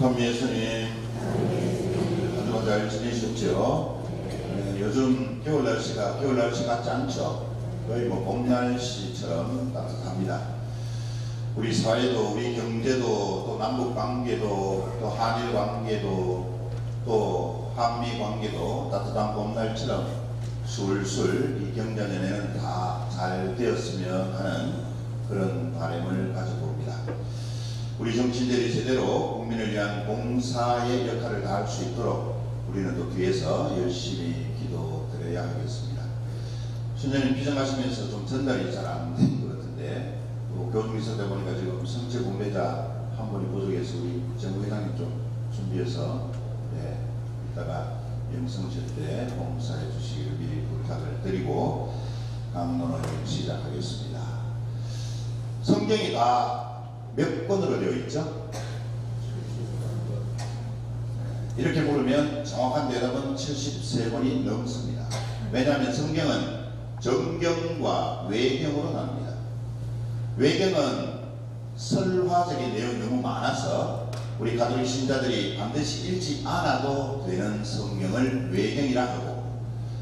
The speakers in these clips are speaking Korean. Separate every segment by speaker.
Speaker 1: 참 예수님, 한 주간 잘 지내셨죠? 요즘 겨울 날씨 같지 않죠? 거의 봄 날씨처럼 따뜻합니다. 우리 사회도, 우리 경제도, 또 남북 관계도, 또 한일 관계도, 또 한미 관계도 따뜻한 봄 날처럼 술술 이 경자년에는 다 잘 되었으면 하는 그런 바람을 가져봅니다. 우리 정치인들이 제대로 국민을 위한 봉사의 역할을 다할 수 있도록 우리는 또 뒤에서 열심히 기도드려야 하겠습니다. 신년님 비전하시면서 좀 전달이 잘 안 된 것 같은데, 또 교중 있었다 보니까 지금 성체 공배자 한 분이 부족해서 우리 정부회장님 좀 준비해서 이따가 영성실 때 봉사해 주시기를 미리 부탁을 드리고 강론을 시작하겠습니다. 성경이 다 몇 권으로 되어 있죠? 이렇게 물으면 정확한 대답은 73권이 넘습니다. 왜냐하면 성경은 정경과 외경으로 나눕니다. 외경은 설화적인 내용이 너무 많아서 우리 가톨릭 신자들이 반드시 읽지 않아도 되는 성경을 외경이라 하고,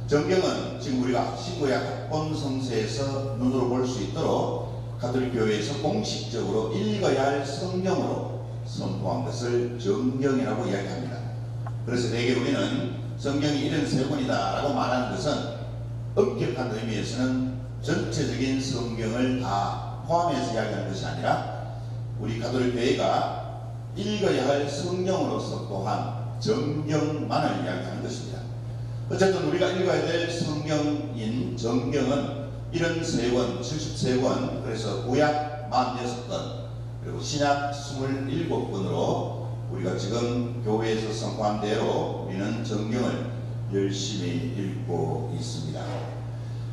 Speaker 1: 정경은 지금 우리가 신구약 학본 성서에서 눈으로 볼 수 있도록 가톨릭 교회에서 공식적으로 읽어야 할 성경으로 선포한 것을 정경이라고 이야기합니다. 그래서 대개 우리는 성경이 73권이다 라고 말하는 것은 엄격한 의미에서는 전체적인 성경을 다 포함해서 이야기하는 것이 아니라 우리 가톨릭 교회가 읽어야 할 성경으로서 또한 정경만을 이야기하는 것입니다. 어쨌든 우리가 읽어야 될 성경인 정경은 73권, 73권, 그래서 구약 46권, 그리고 신약 27권으로 우리가 지금 교회에서 선포한 대로 우리는 정경을 열심히 읽고 있습니다.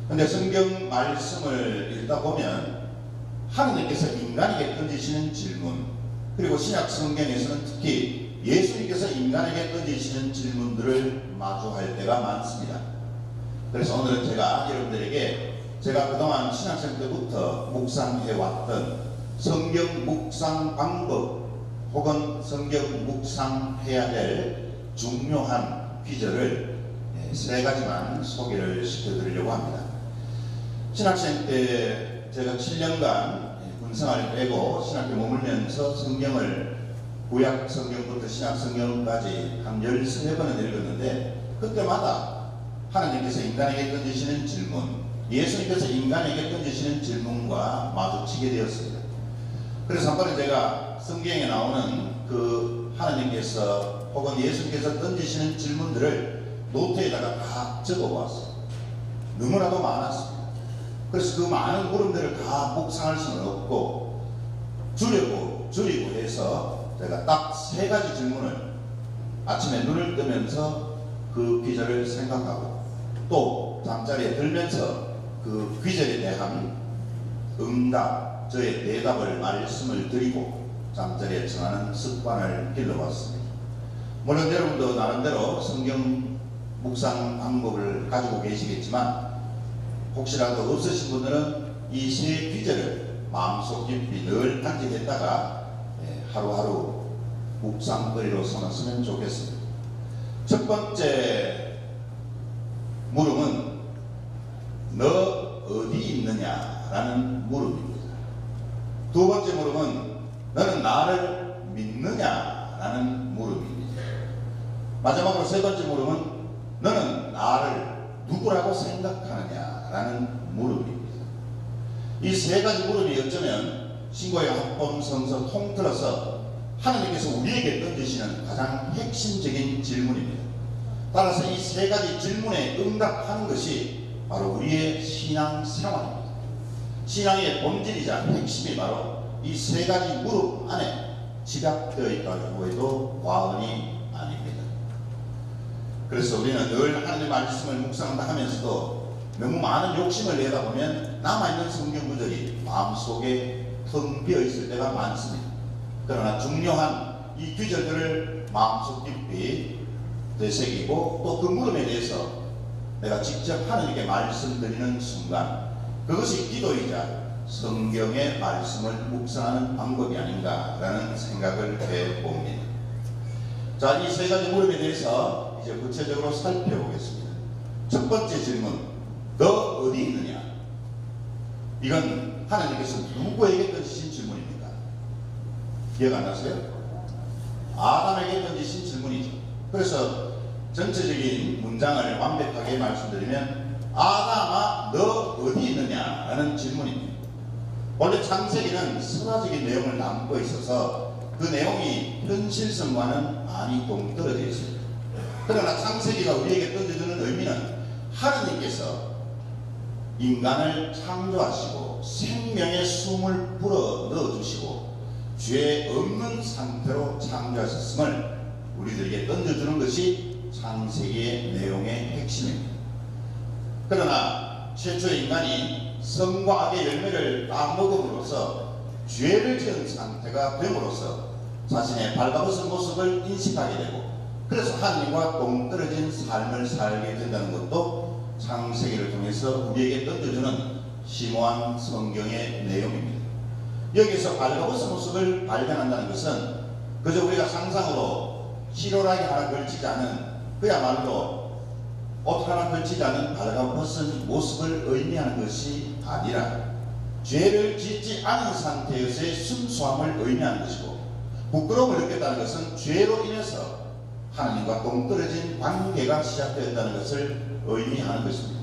Speaker 1: 그런데 성경 말씀을 읽다 보면 하느님께서 인간에게 던지시는 질문, 그리고 신약 성경에서는 특히 예수님께서 인간에게 던지시는 질문들을 마주할 때가 많습니다. 그래서 오늘은 제가 여러분들에게 제가 그동안 신학생 때부터 묵상해왔던 성경 묵상 방법 혹은 성경 묵상해야 될 중요한 귀절을 3가지만 소개를 시켜드리려고 합니다. 신학생 때 제가 7년간 군생활을 빼고 신학교에 머물면서 성경을 구약 성경부터 신약 성경까지 한 13번을 읽었는데, 그때마다 하나님께서 인간에게 던지시는 질문, 예수님께서 인간에게 던지시는 질문과 마주치게 되었습니다. 그래서 한 번은 제가 성경에 나오는 그 하나님께서 혹은 예수님께서 던지시는 질문들을 노트에다가 다 적어보았어요. 너무나도 많았습니다. 그래서 그 많은 물음들을 다 묵상할 수는 없고 줄이고 해서 제가 딱 3가지 질문을 아침에 눈을 뜨면서 그 귀절을 생각하고 또 잠자리에 들면서 그 귀절에 대한 응답, 저의 대답을 말씀을 드리고 잠자리에 청하는 습관을 길러봤습니다. 물론 여러분도 나름대로 성경 묵상 방법을 가지고 계시겠지만, 혹시라도 없으신 분들은 이 3 귀절을 마음속 깊이 늘 간직했다가 하루하루 묵상거리로 삼았으면 좋겠습니다. 첫 번째 물음은 너 어디 있느냐 라는 물음입니다. 두 번째 물음은 너는 나를 믿느냐 라는 물음입니다. 마지막으로 3번째 물음은 너는 나를 누구라고 생각하느냐 라는 물음입니다. 이 3가지 물음이 어쩌면 신구약 학본 성서 통틀어서 하나님께서 우리에게 던지시는 가장 핵심적인 질문입니다. 따라서 이 3가지 질문에 응답하는 것이 바로 우리의 신앙생활입니다. 신앙의 본질이자 핵심이 바로 이 3가지 무릎 안에 집약되어 있다고 해도 과언이 아닙니다. 그래서 우리는 늘 하나님의 말씀을 묵상한다 하면서도 너무 많은 욕심을 내다 보면 남아있는 성경 구절이 마음속에 텅 비어 있을 때가 많습니다. 그러나 중요한 이 귀절들을 마음속 깊이 되새기고 또 그 물음에 대해서 내가 직접 하나님께 말씀드리는 순간, 그것이 기도이자 성경의 말씀을 묵상하는 방법이 아닌가라는 생각을 해봅니다. 자, 이 세 가지 물음에 대해서 이제 구체적으로 살펴보겠습니다. 첫 번째 질문, 너 어디 있느냐? 이건 하나님께서 누구에게 던지신 질문입니까? 기억 안 나세요? 아담에게 던지신 질문이죠. 그래서 전체적인 문장을 완벽하게 말씀드리면, 아담아 너 어디 있느냐? 라는 질문입니다. 원래 창세기는 선화적인 내용을 담고 있어서 그 내용이 현실성과는 많이 동떨어져 있습니다. 그러나 창세기가 우리에게 던져주는 의미는 하나님께서 인간을 창조하시고 생명의 숨을 불어 넣어주시고 죄 없는 상태로 창조하셨음을 우리들에게 던져주는 것이 창세기의 내용의 핵심입니다. 그러나 최초의 인간이 성과 악의 열매를 따먹음으로써 죄를 지은 상태가 됨으로써 자신의 발가벗은 모습을 인식하게 되고, 그래서 하나님과 동떨어진 삶을 살게 된다는 것도 창세기를 통해서 우리에게 던져주는 심오한 성경의 내용입니다. 여기서 발가벗은 모습을 발견한다는 것은 그저 우리가 상상으로 실오라기 하나 걸치지 않은, 그야말로 옷 하나 걸치지 않은 발가벗은 모습을 의미하는 것이 아니라 죄를 짓지 않은 상태에서의 순수함을 의미하는 것이고, 부끄러움을 느꼈다는 것은 죄로 인해서 하나님과 동떨어진 관계가 시작되었다는 것을 의미하는 것입니다.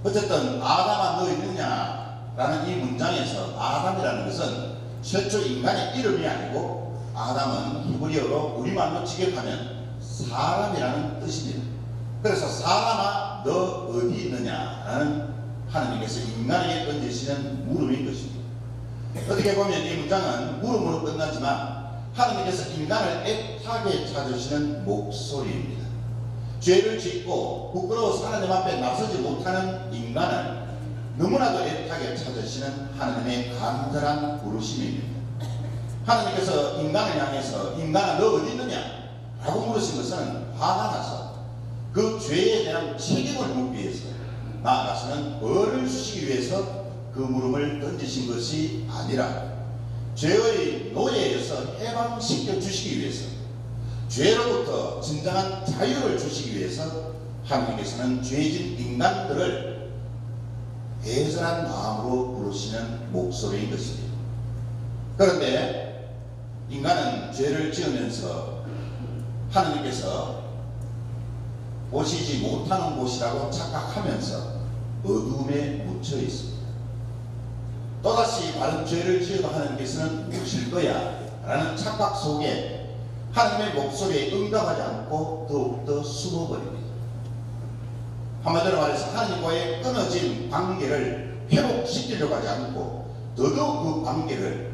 Speaker 1: 어쨌든 아담아 너 있느냐? 라는 이 문장에서 아담이라는 것은 최초 인간의 이름이 아니고, 아담은 히브리어로 우리말로 직역하면 사람이라는 뜻입니다. 그래서 사람아 너 어디 있느냐? 라는 하나님께서 인간에게 던지시는 물음인 것입니다. 어떻게 보면 이 문장은 물음으로 끝나지만 하나님께서 인간을 애타게 찾으시는 목소리입니다. 죄를 짓고 부끄러워서 하나님 앞에 나서지 못하는 인간을 너무나도 애타게 찾으시는 하나님의 간절한 부르심입니다. 하나님께서 인간을 향해서 인간아 너 어디 있느냐? 라고 물으신 것은 화가 나서 그 죄에 대한 책임을 묻기 위해서, 나아가서는 벌을 주시기 위해서 그 물음을 던지신 것이 아니라 죄의 노예에서 해방시켜 주시기 위해서, 죄로부터 진정한 자유를 주시기 위해서 하나님께서는 죄진 인간들을 애절한 마음으로 부르시는 목소리인 것입니다. 그런데 인간은 죄를 지으면서 하나님께서 보시지 못하는 곳이라고 착각하면서 어둠에 묻혀 있습니다. 또다시 다른 죄를 지어도 하나님께서는 보실 거야 라는 착각 속에 하나님의 목소리에 응답하지 않고 더욱더 숨어버립니다. 한마디로 말해서 하나님과의 끊어진 관계를 회복시키려고 하지 않고 더더욱 그 관계를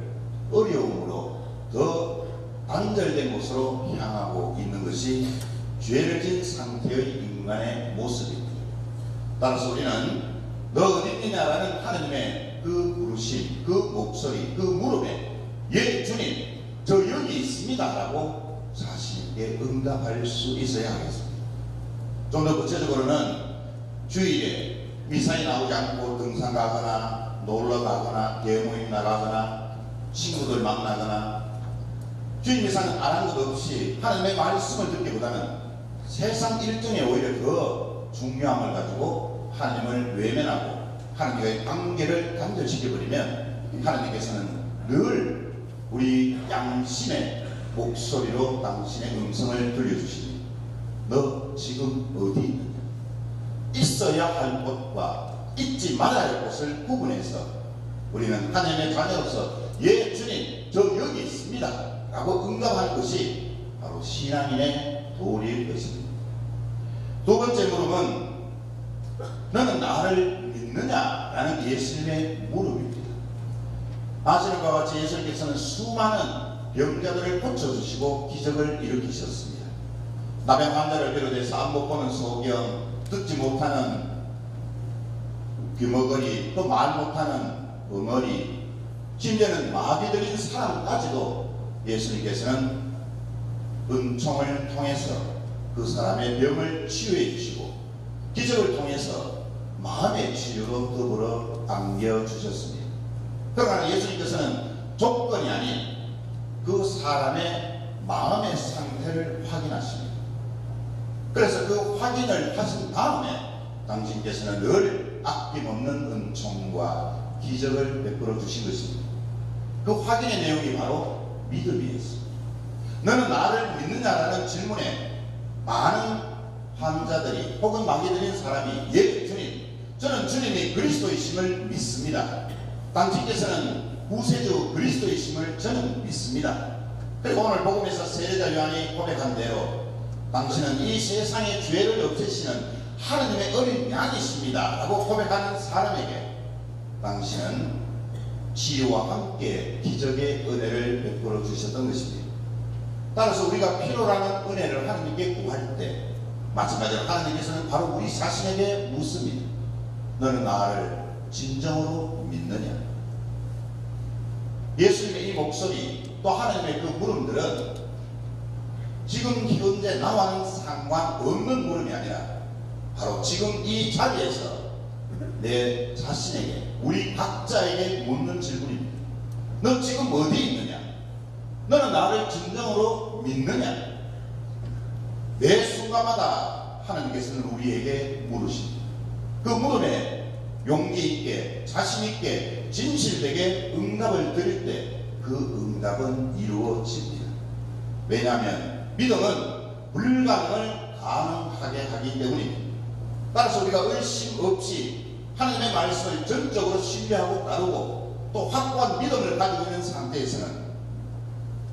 Speaker 1: 어려움으로 더 단절된 곳으로 향하고 있는 것이 죄를 진 상태의 인간의 모습입니다. 따라서 우리는 너 어디 있느냐라는 하나님의 그 부르심, 그 목소리, 그 물음에 예 주님 저 여기 있습니다 라고 자신있게 응답할 수 있어야 하겠습니다. 좀 더 구체적으로는 주일에 미사에 나오지 않고 등산 가거나 놀러 가거나 대모임 나가거나 친구들 만나거나 주일 미사는 안 한 것 없이 하나님의 말씀을 듣기보다는 세상 일정에 오히려 더 중요함을 가지고 하나님을 외면하고 하나님과의 관계를 단절시켜버리면 하나님께서는 늘 우리 양심의 목소리로 당신의 음성을 들려주십니다. 너 지금 어디 있느냐? 있어야 할 곳과 있지 말아야 할 곳을 구분해서 우리는 하나님의 자녀로서 예 주님 저 여기 있습니다 라고 응답하는 것이 바로 신앙인의 도리일 것입니다. 두 번째 물음은 너는 나를 믿느냐? 라는 예수님의 물음입니다. 아시는 것과 같이 예수님께서는 수많은 병자들을 고쳐주시고 기적을 일으키셨습니다. 나병 환자를 비롯해서 안 못 보는 소경, 듣지 못하는 귀머거리, 또 말 못하는 엉어리, 심지어는 마비 들린 사람까지도 예수님께서는 은총을 통해서 그 사람의 병을 치유해 주시고 기적을 통해서 마음의 치유로 더불어 안겨주셨습니다. 그러나 예수님께서는 조건이 아닌 그 사람의 마음의 상태를 확인하십니다. 그래서 그 확인을 하신 다음에 당신께서는 늘 아낌없는 은총과 기적을 베풀어 주신 것입니다. 그 확인의 내용이 바로 믿음이었습니다. 너는 나를 믿느냐라는 질문에 많은 환자들이 혹은 마귀 들린 사람이 예 주님, 저는 주님이 그리스도이심을 믿습니다. 당신께서는 구세주 그리스도이심을 저는 믿습니다. 그리고 오늘 복음에서 세례자 요한이 고백한 대로 당신은 이 세상의 죄를 없애시는 하나님의 어린 양이십니다 라고 고백하는 사람에게 당신은 치유와 함께 기적의 은혜를 베풀어 주셨던 것입니다. 따라서 우리가 필요로 하는 은혜를 하나님께 구할 때 마찬가지로 하나님께서는 바로 우리 자신에게 묻습니다. 너는 나를 진정으로 믿느냐? 예수님의 이 목소리 또 하나님의 그 물음들은 지금 현재 나와는 상관없는 물음이 아니라 바로 지금 이 자리에서 내 자신에게 우리 각자에게 묻는 질문입니다. 너 지금 어디에 있느냐? 너는 나를 진정으로 믿느냐? 매 순간마다 하나님께서는 우리에게 물으십니다. 그 물음에 용기 있게 자신 있게 진실되게 응답을 드릴 때 그 응답은 이루어집니다. 왜냐하면 믿음은 불가능을 가능하게 하기 때문입니다. 따라서 우리가 의심 없이 하나님의 말씀을 전적으로 신뢰하고 따르고 또 확고한 믿음을 가지고 있는 상태에서는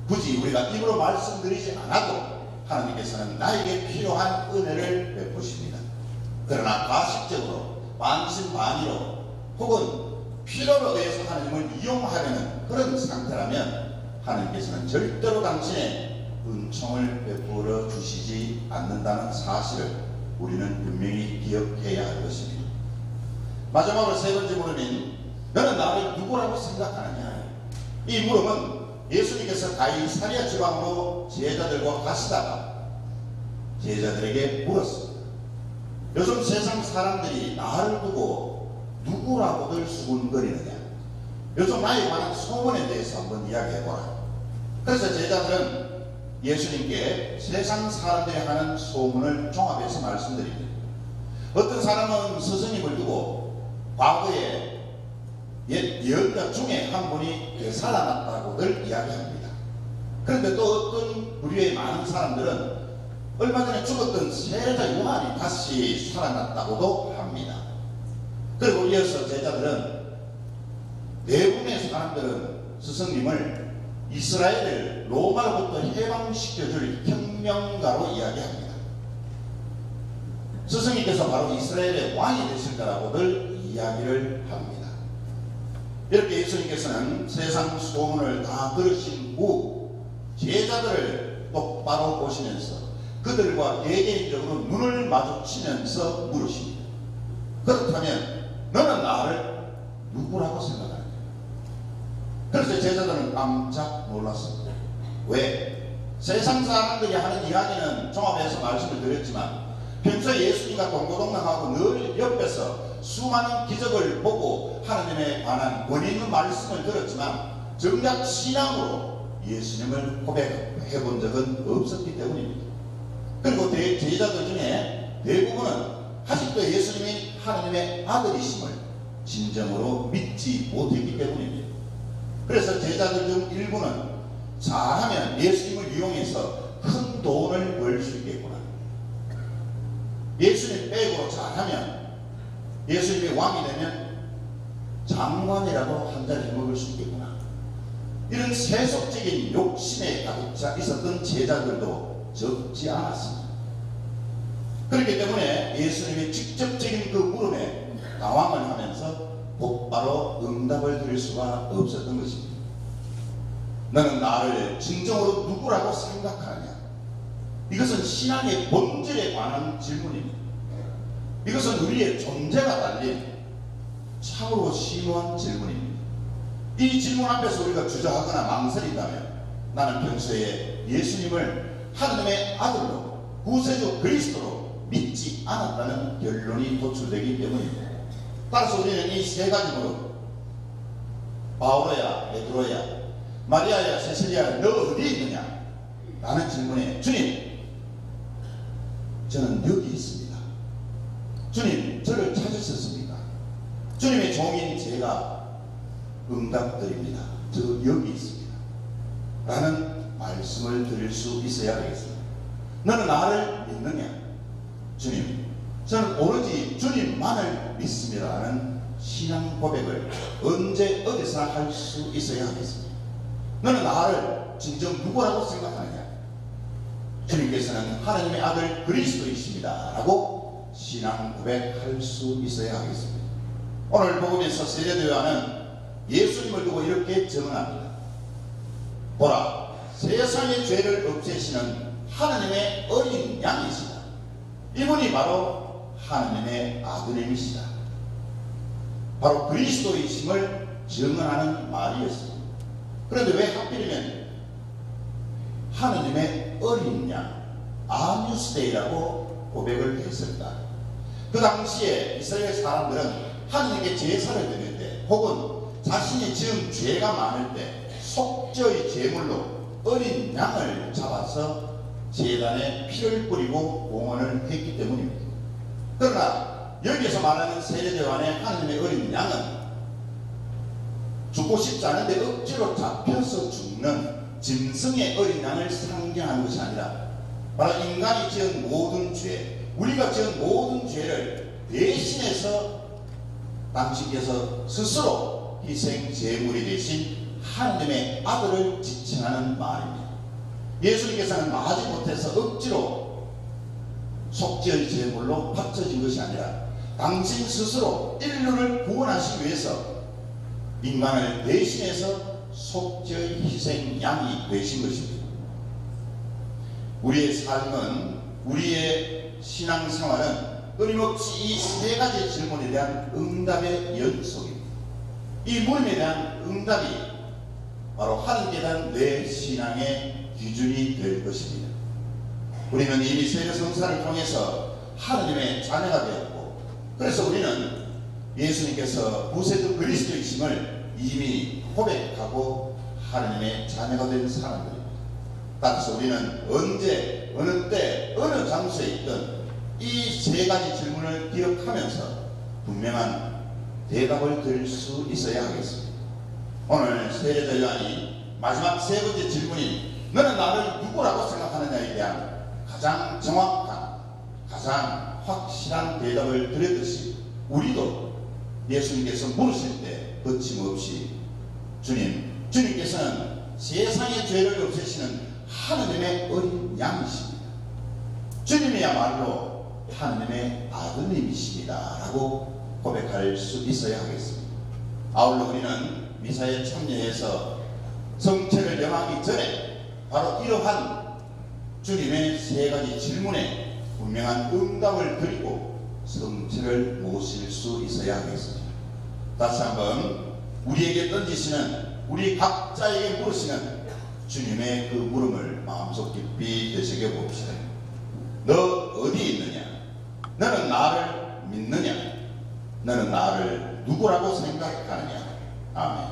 Speaker 1: 굳이 우리가 입으로 말씀드리지 않아도 하나님께서는 나에게 필요한 은혜를 베푸십니다. 그러나 가식적으로 반신반의로 혹은 필요로 의해서 하나님을 이용하려는 그런 상태라면 하나님께서는 절대로 당신의 은총을 베풀어 주시지 않는다는 사실을 우리는 분명히 기억해야 할 것입니다. 마지막으로 세 번째 물음인 너는 나를 누구라고 생각하느냐? 이 물음은 예수님께서 가이사랴 지방으로 제자들과 가시다가 제자들에게 물었습니다. 요즘 세상 사람들이 나를 두고 누구라고들 수군거리느냐? 요즘 나에 관한 소문에 대해서 한번 이야기해보라. 그래서 제자들은 예수님께 세상 사람들이 하는 소문을 종합해서 말씀드립니다. 어떤 사람은 스승님을 두고 과거에 옛 예언자 중에 한 분이 살아났다고들 이야기합니다. 그런데 또 어떤 부류의 많은 사람들은 얼마 전에 죽었던 세례자 요한이 다시 살아났다고도 합니다. 그리고 이어서 제자들은 대부분의 사람들은 스승님을 이스라엘을 로마로부터 해방시켜줄 혁명가로 이야기합니다. 스승님께서 바로 이스라엘의 왕이 되실 거라고들 이야기를 합니다. 이렇게 예수님께서는 세상 소문을 다 들으신 후 제자들을 똑바로 보시면서 그들과 개개인적으로 눈을 마주치면서 물으십니다. 그렇다면 너는 나를 누구라고 생각하느냐? 그래서 제자들은 깜짝 놀랐습니다. 왜? 세상 사람들이 하는 이야기는 종합해서 말씀을 드렸지만 평소에 예수님과 동고동락하고 늘 옆에서 수많은 기적을 보고 하나님에 관한 권위 있는 말씀을 들었지만 정작 신앙으로 예수님을 고백해 본 적은 없었기 때문입니다. 그리고 제자들 중에 대부분은 아직도 예수님이 하나님의 아들이심을 진정으로 믿지 못했기 때문입니다. 그래서 제자들 중 일부는 잘하면 예수님을 이용해서 큰 돈을 벌 수 있겠구나. 예수님 백으로 잘하면 예수님이 왕이 되면 장관이라도 한 자리 해먹을 수 있겠구나. 이런 세속적인 욕심에 가득 차 있었던 제자들도 적지 않았습니다. 그렇기 때문에 예수님의 직접적인 그 물음에 당황을 하면서 곧바로 응답을 드릴 수가 없었던 것입니다. 너는 나를 진정으로 누구라고 생각하느냐? 이것은 신앙의 본질에 관한 질문입니다. 이것은 우리의 존재가 달린 참으로 심오한 질문입니다. 이 질문 앞에서 우리가 주저하거나 망설인다면 나는 평소에 예수님을 하나님의 아들로 구세주 그리스도로 믿지 않았다는 결론이 도출되기 때문입니다. 따라서 우리는 이 세 가지 물음, 바오로야, 베드로야, 마리아야, 세세리야, 너 어디 있느냐? 라는 질문에 주님, 저는 여기 있습니다. 주님, 저를 찾으셨습니까? 주님의 종인 제가 응답드립니다. 저 여기 있습니다. 라는 말씀을 드릴 수 있어야 되겠습니다. 너는 나를 믿느냐? 주님, 저는 오로지 주님만을 믿습니다. 라는 신앙 고백을 언제 어디서나 할 수 있어야 하겠습니다. 너는 나를 진정 누구라고 생각하느냐? 주님께서는 하나님의 아들 그리스도이십니다. 라고 신앙 고백할 수 있어야 하겠습니다. 오늘 복음에서 세례 요한은 예수님을 두고 이렇게 증언합니다. 보라, 세상의 죄를 없애시는 하나님의 어린 양이시다. 이분이 바로 하나님의 아들님이시다. 바로 그리스도이심을 증언하는 말이었습니다. 그런데 왜 하필이면 하나님의 어린 양, 아뉴스데이라고 고백을 했을까? 그 당시에 이스라엘 사람들은 하나님께 제사를 드릴 때, 혹은 자신이 지은 죄가 많을 때 속죄의 제물로 어린 양을 잡아서 제단에 피를 뿌리고 공헌을 했기 때문입니다. 그러나 여기에서 말하는 세례요한의 하나님의 어린 양은 죽고 싶지 않은데 억지로 잡혀서 죽는 짐승의 어린 양을 상징하는 것이 아니라 바로 인간이 지은 모든 죄, 우리가 지은 모든 죄를 대신해서 당신께서 스스로 희생 제물이 되신 하나님의 아들을 지칭하는 말입니다. 예수님께서는 마지못해서 억지로 속죄의 제물로 바쳐진 것이 아니라 당신 스스로 인류를 구원하시기 위해서 인간을 대신해서 속죄의 희생 양이 되신 것입니다. 우리의 삶은, 우리의 신앙생활은 끊임없이 이 세 가지 질문에 대한 응답의 연속입니다. 이 물음에 대한 응답이 바로 하나님께 대한 내 신앙의 기준이 될 것입니다. 우리는 이미 세례 성사를 통해서 하나님의 자녀가 되었고, 그래서 우리는 예수님께서 구세주 그리스도이심을 이미 고백하고 하나님의 자녀가 된 사람들입니다. 따라서 우리는 언제, 어느 때, 어느 장소에 있든 이 세 가지 질문을 기억하면서 분명한 대답을 드릴 수 있어야 하겠습니다. 오늘 세례자 요한이 마지막 세 번째 질문인 너는 나를 누구라고 생각하느냐에 대한 가장 정확한, 가장 확실한 대답을 드렸듯이 우리도 예수님께서 물으실 때 거침없이 주님께서는 세상의 죄를 없애시는 하나님의 어린 양이십니다. 주님이야말로 하나님의 아드님이십니다. 라고 고백할 수 있어야 하겠습니다. 아울러 우리는 미사에 참여해서 성체를 명하기 전에 바로 이러한 주님의 세 가지 질문에 분명한 응답을 드리고 성체를 모실 수 있어야 하겠습니다. 다시 한번 우리에게 던지시는, 우리 각자에게 물으시는 주님의 그 물음을 마음속 깊이 되새겨 봅시다. 너 어디 있느냐? 너는 나를 믿느냐? 너는 나를 누구라고 생각하느냐? 아멘.